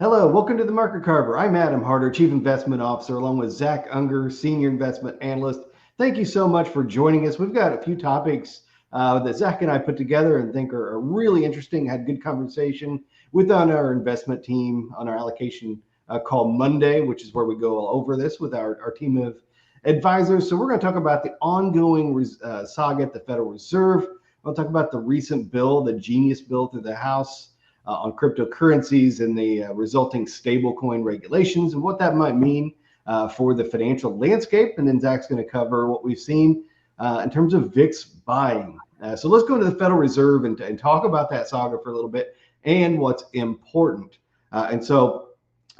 Hello, welcome to the Market Carver. I'm Adam Harter, Chief Investment Officer, along with Zach Unger, Senior Investment Analyst. Thank you so much for joining us. We've got a few topics that Zach and I put together and think are really interesting. Had good conversation with on our investment team on our allocation call Monday, which is where we go all over this with our team of advisors. So we're going to talk about the ongoing saga at the Federal Reserve. We'll talk about the recent bill, the Genius Bill through the House on cryptocurrencies and the resulting stablecoin regulations and what that might mean for the financial landscape. And then Zach's going to cover what we've seen in terms of VIX buying. So let's go to the Federal Reserve and talk about that saga for a little bit and what's important. And so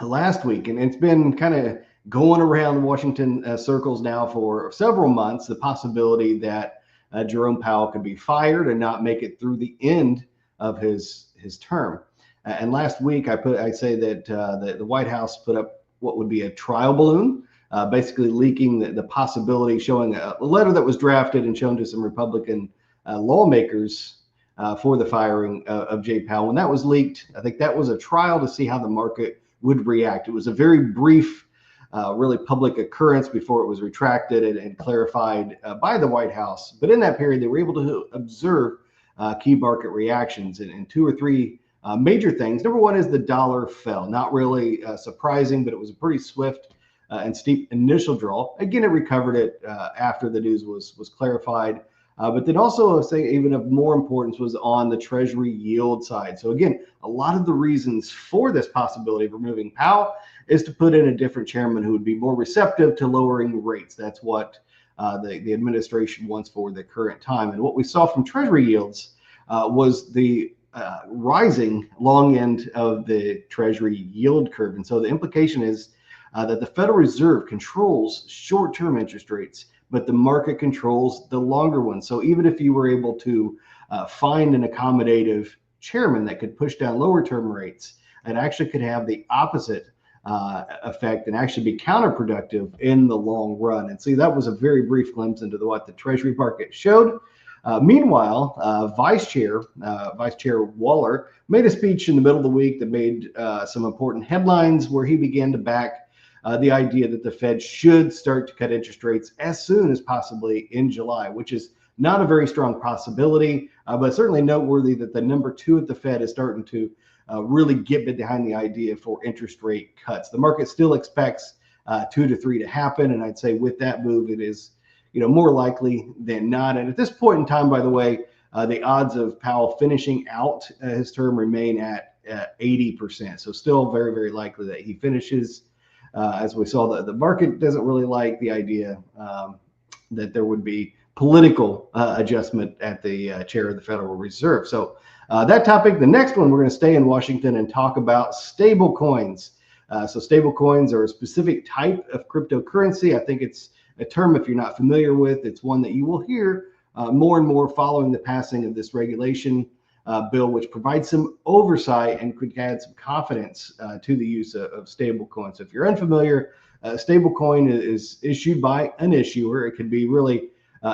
last week, and it's been kind of going around Washington circles now for several months, the possibility that Jerome Powell could be fired and not make it through the end of his term. And last week, I say that the White House put up what would be a trial balloon, basically leaking the possibility, showing a letter that was drafted and shown to some Republican lawmakers for the firing of Jay Powell. When that was leaked, I think that was a trial to see how the market would react. It was a very brief, really public occurrence before it was retracted and clarified by the White House. But in that period, they were able to observe key market reactions and two or three major things. Number one is the dollar fell. Not really surprising, but it was a pretty swift and steep initial draw. Again, it recovered it after the news was clarified. But then also, say even of more importance was on the Treasury yield side. So again, a lot of the reasons for this possibility of removing Powell is to put in a different chairman who would be more receptive to lowering rates. That's what the administration wants for the current time. And what we saw from Treasury yields was the rising long end of the Treasury yield curve. And so the implication is that the Federal Reserve controls short-term interest rates, but the market controls the longer ones. So even if you were able to find an accommodative chairman that could push down lower term rates, it actually could have the opposite effect and actually be counterproductive in the long run. And see, that was a very brief glimpse into what the Treasury market showed. Meanwhile, Vice Chair Waller made a speech in the middle of the week that made some important headlines where he began to back the idea that the Fed should start to cut interest rates as soon as possibly in July, which is not a very strong possibility, but certainly noteworthy that the number two at the Fed is starting to really get behind the idea for interest rate cuts. The market still expects 2 to 3 to happen, and I'd say with that move, it is more likely than not. And at this point in time, by the way, the odds of Powell finishing out his term remain at 80%. So still very, very likely that he finishes. As we saw, the market doesn't really like the idea that there would be political adjustment at the chair of the Federal Reserve. So that topic, the next one, we're going to stay in Washington and talk about stablecoins. So stablecoins are a specific type of cryptocurrency. I think it's a term, if you're not familiar with, it's one that you will hear more and more following the passing of this regulation bill, which provides some oversight and could add some confidence to the use of stablecoins. So if you're unfamiliar, stablecoin is issued by an issuer. It could be really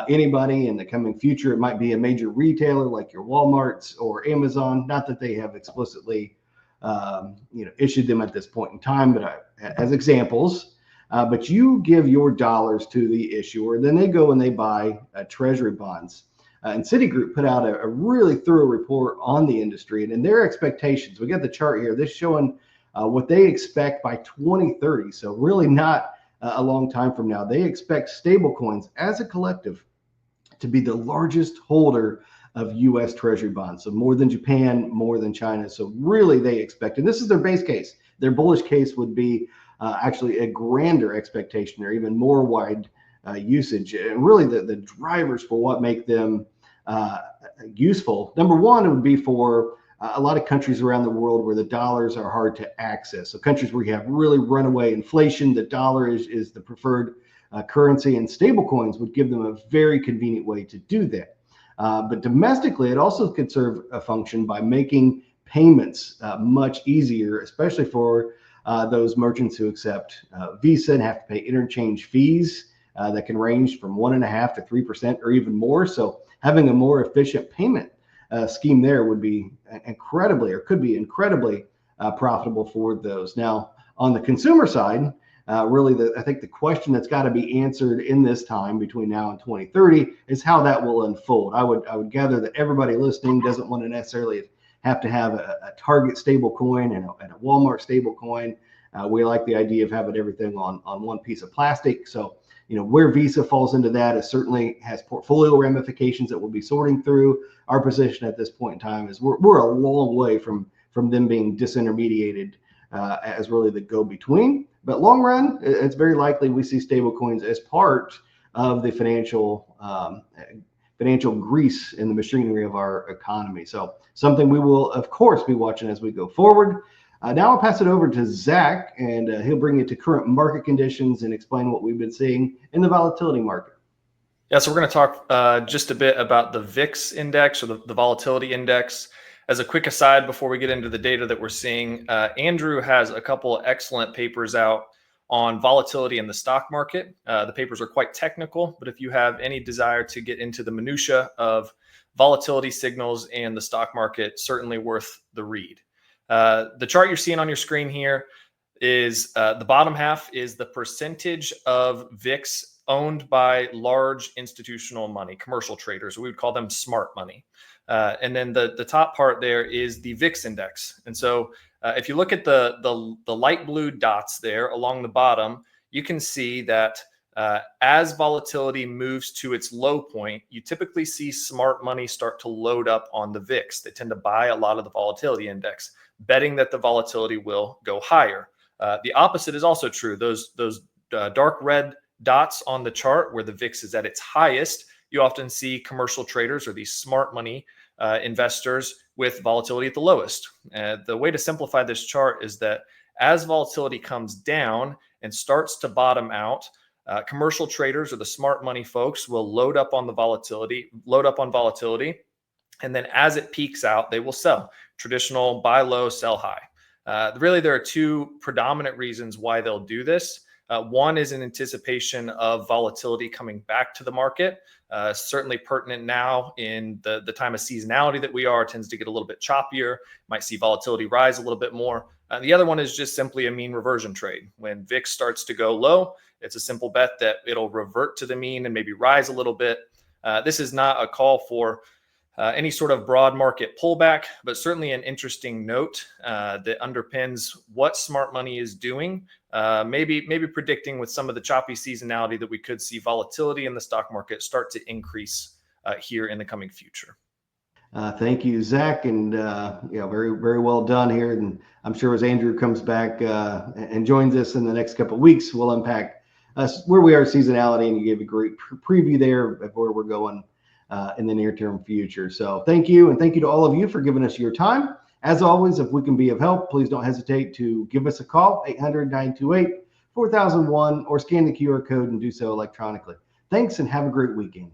anybody in the coming future. It might be a major retailer like your Walmarts or Amazon. Not that they have explicitly issued them at this point in time, but as examples. But you give your dollars to the issuer, then they go and they buy Treasury bonds. And Citigroup put out a really thorough report on the industry and in their expectations. We got the chart here. This showing what they expect by 2030. So really not a long time from now. They expect stablecoins as a collective to be the largest holder of U.S. Treasury bonds. So more than Japan, more than China. So really they expect, and this is their base case. Their bullish case would be actually a grander expectation or even more wide usage. And really the drivers for what make them useful. Number one, it would be for a lot of countries around the world where the dollars are hard to access. So countries where you have really runaway inflation, the dollar is the preferred currency, and stablecoins would give them a very convenient way to do that. But domestically, it also could serve a function by making payments much easier, especially for those merchants who accept Visa and have to pay interchange fees that can range from 1.5% to 3% or even more. So having a more efficient payment scheme there would be incredibly, or could be incredibly profitable for those. Now, on the consumer side, really, I think the question that's got to be answered in this time between now and 2030 is how that will unfold. I would gather that everybody listening doesn't want to necessarily have to have a Target stablecoin and a Walmart stablecoin. We like the idea of having everything on one piece of plastic. So, where Visa falls into that, it certainly has portfolio ramifications that we'll be sorting through. Our position at this point in time is we're a long way from them being disintermediated as really the go-between. But long run, it's very likely we see stablecoins as part of the financial grease in the machinery of our economy. So something we will, of course, be watching as we go forward. Now I'll pass it over to Zach, and he'll bring you to current market conditions and explain what we've been seeing in the volatility market. Yeah, so we're going to talk just a bit about the VIX index, or the volatility index. As a quick aside, before we get into the data that we're seeing, Andrew has a couple excellent papers out on volatility in the stock market. The papers are quite technical, but if you have any desire to get into the minutia of volatility signals and the stock market, certainly worth the read. The chart you're seeing on your screen here is the bottom half is the percentage of VIX owned by large institutional money, commercial traders. We would call them smart money. And then the top part there is the VIX index. And so if you look at the light blue dots there along the bottom, you can see that as volatility moves to its low point, you typically see smart money start to load up on the VIX. They tend to buy a lot of the volatility index, betting that the volatility will go higher. The opposite is also true. Those dark red dots on the chart where the VIX is at its highest, you often see commercial traders or these smart money investors with volatility at the lowest. The way to simplify this chart is that as volatility comes down and starts to bottom out, commercial traders or the smart money folks will load up on volatility, and then as it peaks out, they will sell. Traditional buy low, sell high. Really, there are two predominant reasons why they'll do this. One is in anticipation of volatility coming back to the market. Certainly pertinent now in the time of seasonality that we are, tends to get a little bit choppier, might see volatility rise a little bit more. The other one is just simply a mean reversion trade. When VIX starts to go low, it's a simple bet that it'll revert to the mean and maybe rise a little bit. This is not a call for any sort of broad market pullback, but certainly an interesting note that underpins what smart money is doing, maybe predicting with some of the choppy seasonality that we could see volatility in the stock market start to increase here in the coming future. Thank you, Zach, and very, very well done here. And I'm sure as Andrew comes back and joins us in the next couple of weeks, we'll unpack where we are seasonality, and you gave a great preview there of where we're going in the near-term future. So thank you, and thank you to all of you for giving us your time. As always, if we can be of help, please don't hesitate to give us a call, 800-928-4001, or scan the QR code and do so electronically. Thanks, and have a great weekend.